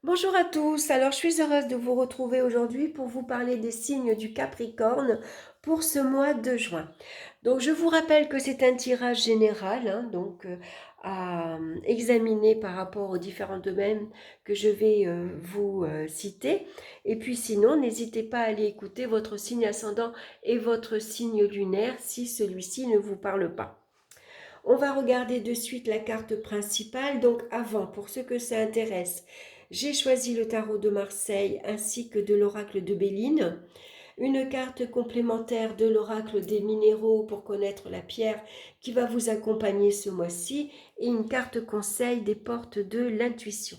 Bonjour à tous, alors je suis heureuse de vous retrouver aujourd'hui pour vous parler des signes du Capricorne pour ce mois de juin. Donc je vous rappelle que c'est un tirage général, à examiner par rapport aux différents domaines que je vais vous citer. Et puis sinon, n'hésitez pas à aller écouter votre signe ascendant et votre signe lunaire si celui-ci ne vous parle pas. On va regarder de suite la carte principale. Donc avant, pour ceux que ça intéresse, j'ai choisi le tarot de Marseille ainsi que de l'oracle de Béline. Une carte complémentaire de l'oracle des minéraux pour connaître la pierre qui va vous accompagner ce mois-ci et une carte conseil des portes de l'intuition.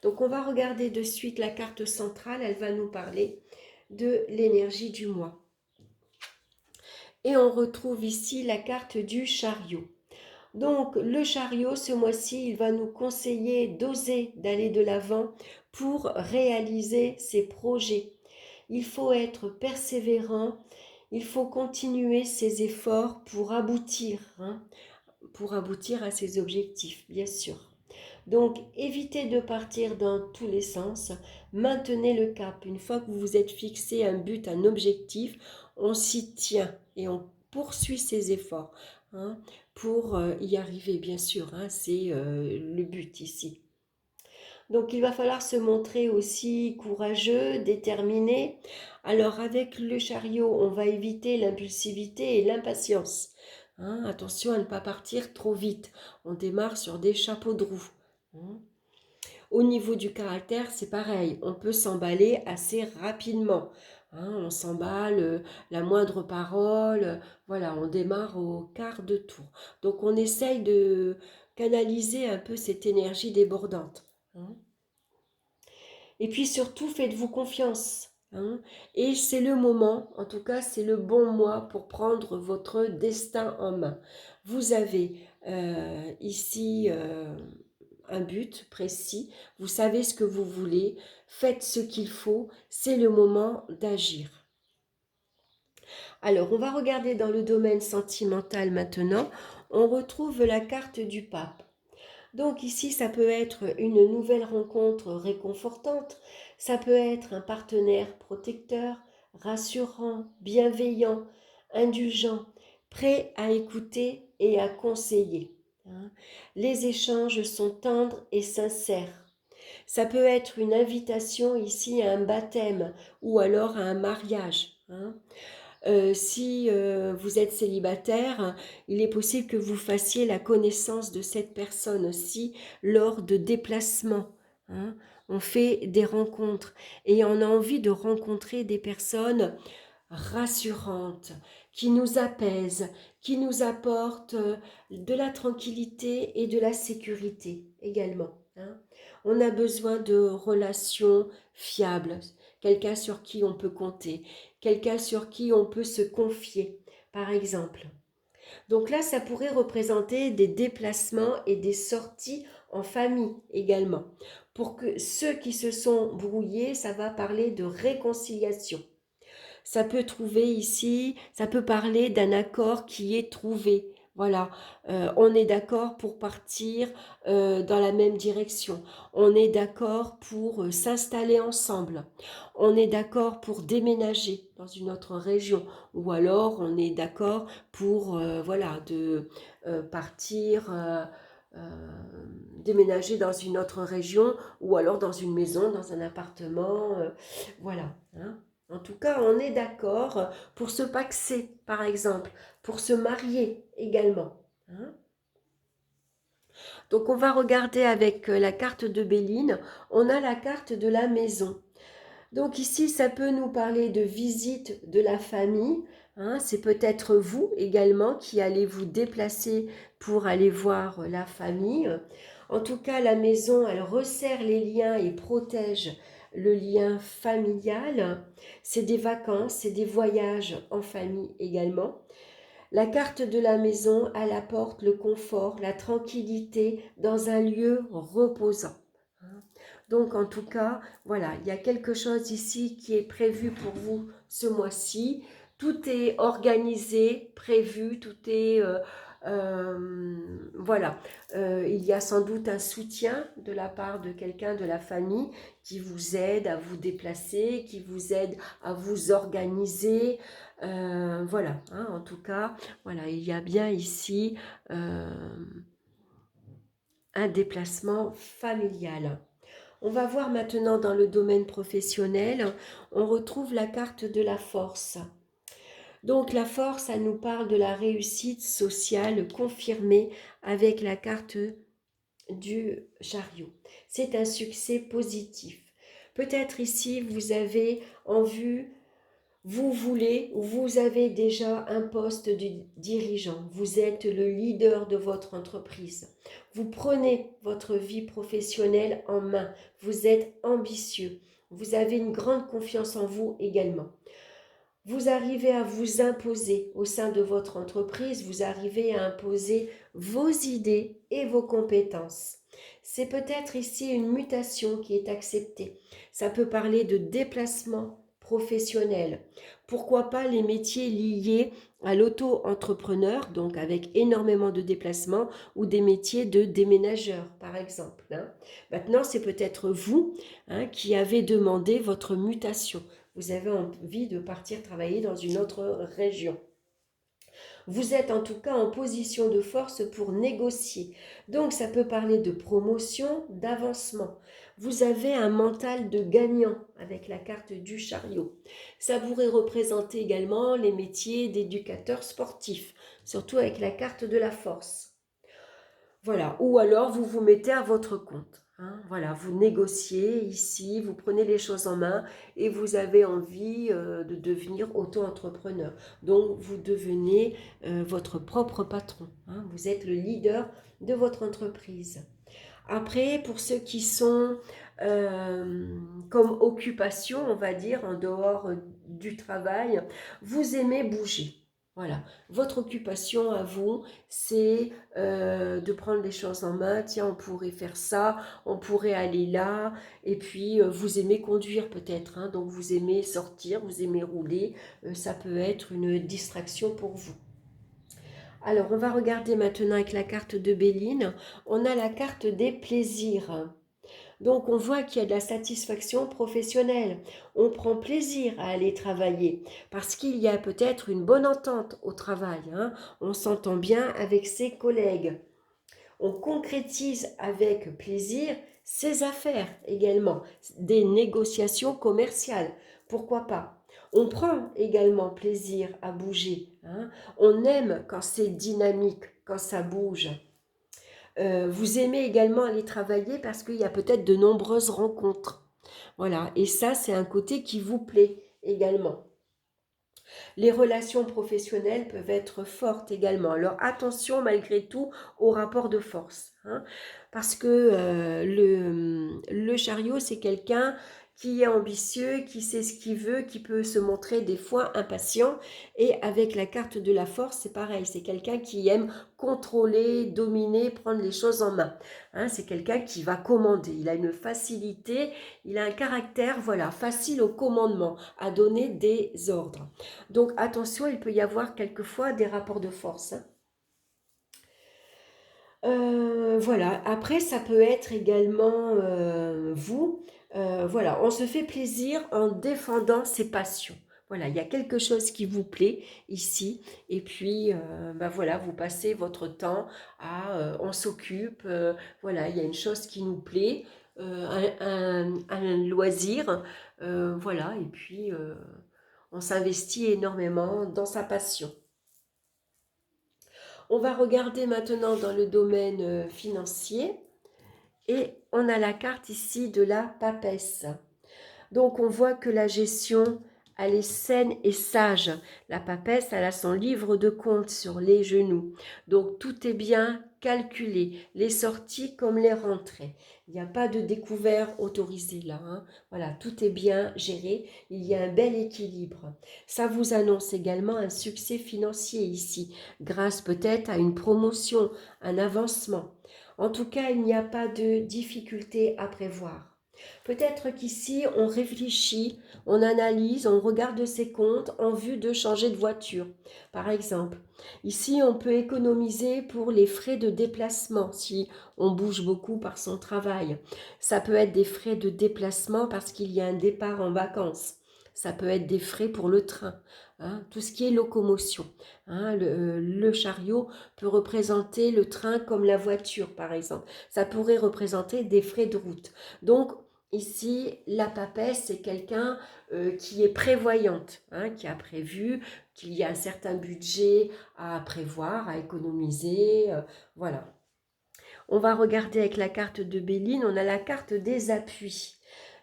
Donc on va regarder de suite la carte centrale, elle va nous parler de l'énergie du mois. Et on retrouve ici la carte du chariot. Donc le chariot, ce mois-ci, il va nous conseiller d'oser, d'aller de l'avant pour réaliser ses projets. Il faut être persévérant, il faut continuer ses efforts pour aboutir à ses objectifs, bien sûr. Donc évitez de partir dans tous les sens, maintenez le cap. Une fois que vous vous êtes fixé un but, un objectif, on s'y tient et on poursuit ses efforts hein, pour y arriver, bien sûr. C'est le but ici. Donc il va falloir se montrer aussi courageux, déterminé. Alors avec le chariot, on va éviter l'impulsivité et l'impatience. Attention à ne pas partir trop vite. On démarre sur des chapeaux de roue. Hein. Au niveau du caractère, c'est pareil. On peut s'emballer assez rapidement. On s'emballe, la moindre parole. Voilà, on démarre au quart de tour. Donc on essaye de canaliser un peu cette énergie débordante. Et puis surtout, faites-vous confiance. Et c'est le moment, en tout cas, c'est le bon mois pour prendre votre destin en main. Vous avez ici un but précis, vous savez ce que vous voulez, faites ce qu'il faut, c'est le moment d'agir. Alors, on va regarder dans le domaine sentimental maintenant. On retrouve la carte du pape. Donc ici, ça peut être une nouvelle rencontre réconfortante, ça peut être un partenaire protecteur, rassurant, bienveillant, indulgent, prêt à écouter et à conseiller. Les échanges sont tendres et sincères. Ça peut être une invitation ici à un baptême ou alors à un mariage. Si vous êtes célibataire, il est possible que vous fassiez la connaissance de cette personne aussi lors de déplacements. On fait des rencontres et on a envie de rencontrer des personnes rassurantes, qui nous apaisent, qui nous apportent de la tranquillité et de la sécurité également. On a besoin de relations fiables, quelqu'un sur qui on peut compter, quelqu'un sur qui on peut se confier, par exemple. Donc là, ça pourrait représenter des déplacements et des sorties en famille également. Pour que ceux qui se sont brouillés, ça va parler de réconciliation. Ça peut parler d'un accord qui est trouvé. Voilà, on est d'accord pour partir dans la même direction. On est d'accord pour s'installer ensemble. On est d'accord pour déménager dans une autre région. Ou alors on est d'accord pour partir déménager dans une autre région ou alors dans une maison, dans un appartement. Voilà. En tout cas, on est d'accord pour se paxer, par exemple, pour se marier également. Donc, on va regarder avec la carte de Béline. On a la carte de la maison. Donc ici, ça peut nous parler de visite de la famille. C'est peut-être vous également qui allez vous déplacer pour aller voir la famille. En tout cas, la maison, elle resserre les liens et protège le lien familial. C'est des vacances, c'est des voyages en famille également. La carte de la maison, elle apporte le confort, la tranquillité dans un lieu reposant. Donc en tout cas, voilà, il y a quelque chose ici qui est prévu pour vous ce mois-ci. Tout est organisé, prévu, tout est Voilà, il y a sans doute un soutien de la part de quelqu'un de la famille qui vous aide à vous déplacer, qui vous aide à vous organiser. Voilà, hein, en tout cas, voilà, il y a bien ici un déplacement familial. On va voir maintenant dans le domaine professionnel, on retrouve la carte de la force. Donc la force, elle nous parle de la réussite sociale confirmée avec la carte du chariot. C'est un succès positif. Peut-être ici, vous avez en vue, vous voulez ou vous avez déjà un poste de dirigeant. Vous êtes le leader de votre entreprise. Vous prenez votre vie professionnelle en main. Vous êtes ambitieux. Vous avez une grande confiance en vous également. Vous arrivez à vous imposer au sein de votre entreprise, vous arrivez à imposer vos idées et vos compétences. C'est peut-être ici une mutation qui est acceptée. Ça peut parler de déplacement professionnel. Pourquoi pas les métiers liés à l'auto-entrepreneur, donc avec énormément de déplacements, ou des métiers de déménageur, par exemple. Maintenant, c'est peut-être vous qui avez demandé votre mutation. Vous avez envie de partir travailler dans une autre région. Vous êtes en tout cas en position de force pour négocier. Donc ça peut parler de promotion, d'avancement. Vous avez un mental de gagnant avec la carte du chariot. Ça pourrait représenter également les métiers d'éducateur sportif, surtout avec la carte de la force. Voilà, ou alors vous vous mettez à votre compte. Voilà, vous négociez ici, vous prenez les choses en main et vous avez envie de devenir auto-entrepreneur. Donc, vous devenez votre propre patron. Vous êtes le leader de votre entreprise. Après, pour ceux qui sont comme occupation, on va dire, en dehors du travail, vous aimez bouger. Voilà, votre occupation à vous, c'est de prendre les choses en main. Tiens, on pourrait faire ça, on pourrait aller là. Et puis, vous aimez conduire peut-être, donc vous aimez sortir, vous aimez rouler. Ça peut être une distraction pour vous. Alors, on va regarder maintenant avec la carte de Béline. On a la carte des plaisirs. Donc, on voit qu'il y a de la satisfaction professionnelle. On prend plaisir à aller travailler parce qu'il y a peut-être une bonne entente au travail. On s'entend bien avec ses collègues. On concrétise avec plaisir ses affaires également, des négociations commerciales. Pourquoi pas? On prend également plaisir à bouger. On aime quand c'est dynamique, quand ça bouge. Vous aimez également aller travailler parce qu'il y a peut-être de nombreuses rencontres. Voilà, et ça, c'est un côté qui vous plaît également. Les relations professionnelles peuvent être fortes également. Alors attention malgré tout au rapport de force. Parce que le chariot, c'est quelqu'un qui est ambitieux, qui sait ce qu'il veut, qui peut se montrer des fois impatient. Et avec la carte de la force, c'est pareil. C'est quelqu'un qui aime contrôler, dominer, prendre les choses en main. C'est quelqu'un qui va commander. Il a une facilité, il a un caractère, voilà, facile au commandement, à donner des ordres. Donc attention, il peut y avoir quelquefois des rapports de force. Voilà, après ça peut être également vous, voilà, on se fait plaisir en défendant ses passions. Voilà, il y a quelque chose qui vous plaît ici, et puis voilà, vous passez votre temps à, on s'occupe, voilà, il y a une chose qui nous plaît, un loisir, voilà, et puis on s'investit énormément dans sa passion. On va regarder maintenant dans le domaine financier et on a la carte ici de la papesse. Donc on voit que la gestion, elle est saine et sage. La papesse, elle a son livre de compte sur les genoux. Donc tout est bien calculé, les sorties comme les rentrées. Il n'y a pas de découvert autorisé là. Voilà, tout est bien géré. Il y a un bel équilibre. Ça vous annonce également un succès financier ici, grâce peut-être à une promotion, un avancement. En tout cas, il n'y a pas de difficulté à prévoir. Peut-être qu'ici, on réfléchit, on analyse, on regarde ses comptes en vue de changer de voiture, par exemple. Ici, on peut économiser pour les frais de déplacement si on bouge beaucoup par son travail. Ça peut être des frais de déplacement parce qu'il y a un départ en vacances. Ça peut être des frais pour le train, hein, tout ce qui est locomotion. Hein, le chariot peut représenter le train comme la voiture, par exemple. Ça pourrait représenter des frais de route. Donc, ici, la papesse, c'est quelqu'un qui est prévoyante, hein, qui a prévu qu'il y a un certain budget à prévoir, à économiser. Voilà. On va regarder avec la carte de Béline, on a la carte des appuis.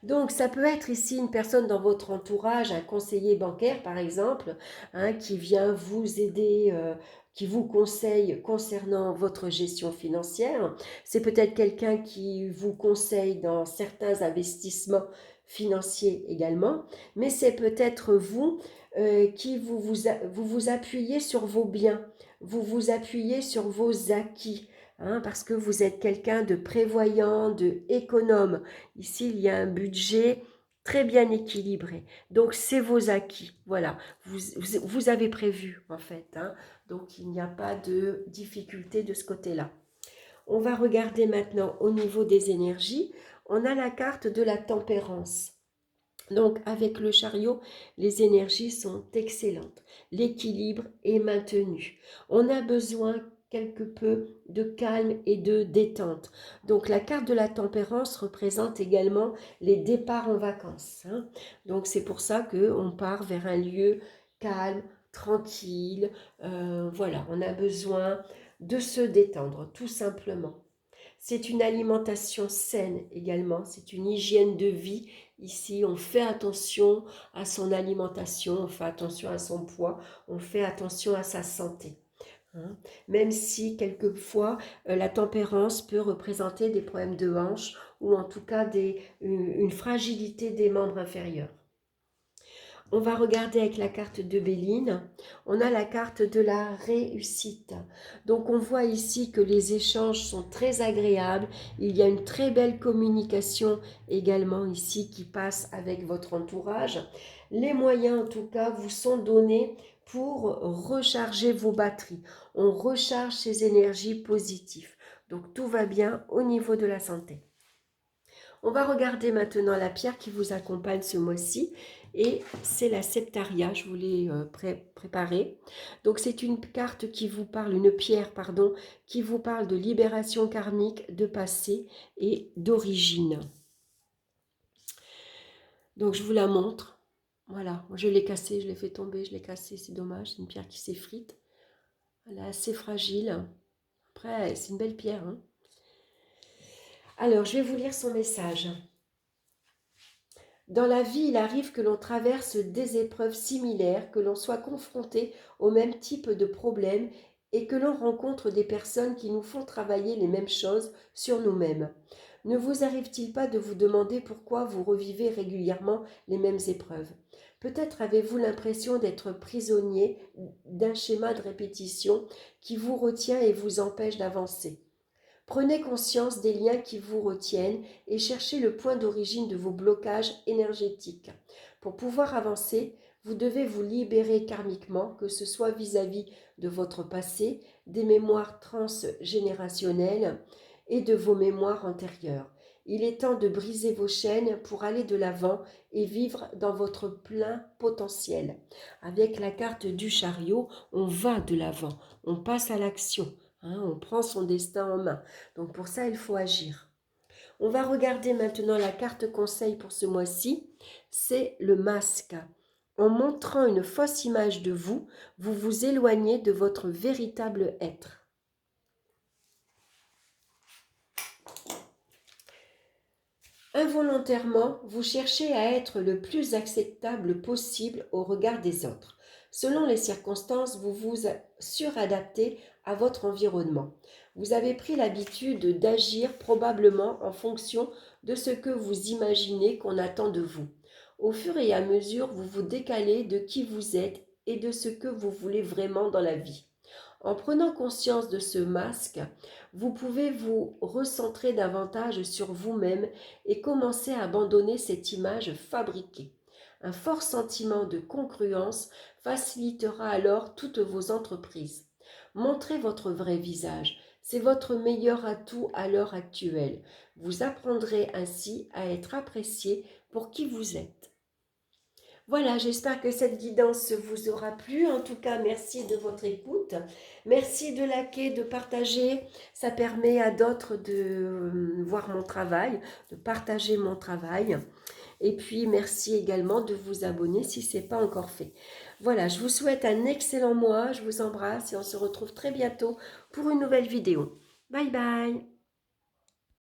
Donc, ça peut être ici une personne dans votre entourage, un conseiller bancaire par exemple, hein, qui vient vous aider, qui vous conseille concernant votre gestion financière. C'est peut-être quelqu'un qui vous conseille dans certains investissements financiers également, mais c'est peut-être vous qui vous appuyez sur vos biens, vous vous appuyez sur vos acquis. Hein, parce que vous êtes quelqu'un de prévoyant, de économe. Ici, il y a un budget très bien équilibré. Donc, c'est vos acquis. Voilà, vous avez prévu en fait. Hein, donc, il n'y a pas de difficulté de ce côté-là. On va regarder maintenant au niveau des énergies. On a la carte de la tempérance. Donc, avec le chariot, les énergies sont excellentes. L'équilibre est maintenu. On a besoin quelque peu de calme et de détente. Donc, la carte de la tempérance représente également les départs en vacances. Hein. Donc, c'est pour ça qu'on part vers un lieu calme, tranquille. Voilà, on a besoin de se détendre, tout simplement. C'est une alimentation saine également, c'est une hygiène de vie. Ici, on fait attention à son alimentation, on fait attention à son poids, on fait attention à sa santé. Hein. Même si quelquefois la tempérance peut représenter des problèmes de hanche ou en tout cas une fragilité des membres inférieurs. On va regarder avec la carte de Béline. On a la carte de la réussite. Donc on voit ici que les échanges sont très agréables. Il y a une très belle communication également ici qui passe avec votre entourage. Les moyens en tout cas vous sont donnés pour recharger vos batteries. On recharge ces énergies positives. Donc tout va bien au niveau de la santé. On va regarder maintenant la pierre qui vous accompagne ce mois-ci et c'est la septaria, je vous l'ai préparée. Donc c'est une carte qui vous parle, une pierre pardon, qui vous parle de libération karmique, de passé et d'origine. Donc je vous la montre. Voilà, je l'ai cassée, je l'ai fait tomber, je l'ai cassée, c'est dommage, c'est une pierre qui s'effrite. Elle est assez fragile. Après, c'est une belle pierre. Hein. Alors, je vais vous lire son message. Dans la vie, il arrive que l'on traverse des épreuves similaires, que l'on soit confronté au même type de problème et que l'on rencontre des personnes qui nous font travailler les mêmes choses sur nous-mêmes. Ne vous arrive-t-il pas de vous demander pourquoi vous revivez régulièrement les mêmes épreuves? Peut-être avez-vous l'impression d'être prisonnier d'un schéma de répétition qui vous retient et vous empêche d'avancer. Prenez conscience des liens qui vous retiennent et cherchez le point d'origine de vos blocages énergétiques. Pour pouvoir avancer, vous devez vous libérer karmiquement, que ce soit vis-à-vis de votre passé, des mémoires transgénérationnelles et de vos mémoires antérieures. Il est temps de briser vos chaînes pour aller de l'avant et vivre dans votre plein potentiel. Avec la carte du chariot, on va de l'avant, on passe à l'action. Hein, on prend son destin en main. Donc pour ça, il faut agir. On va regarder maintenant la carte conseil pour ce mois-ci. C'est le masque. En montrant une fausse image de vous, vous vous éloignez de votre véritable être. Involontairement, vous cherchez à être le plus acceptable possible au regard des autres. Selon les circonstances, vous vous suradaptez à votre environnement. Vous avez pris l'habitude d'agir probablement en fonction de ce que vous imaginez qu'on attend de vous. Au fur et à mesure, vous vous décalez de qui vous êtes et de ce que vous voulez vraiment dans la vie. En prenant conscience de ce masque, vous pouvez vous recentrer davantage sur vous-même et commencer à abandonner cette image fabriquée. Un fort sentiment de congruence facilitera alors toutes vos entreprises. Montrez votre vrai visage. C'est votre meilleur atout à l'heure actuelle. Vous apprendrez ainsi à être apprécié pour qui vous êtes. Voilà, j'espère que cette guidance vous aura plu. En tout cas, merci de votre écoute. Merci de liker, de partager. Ça permet à d'autres de voir mon travail, de partager mon travail. Et puis, merci également de vous abonner si ce n'est pas encore fait. Voilà, je vous souhaite un excellent mois. Je vous embrasse et on se retrouve très bientôt pour une nouvelle vidéo. Bye bye!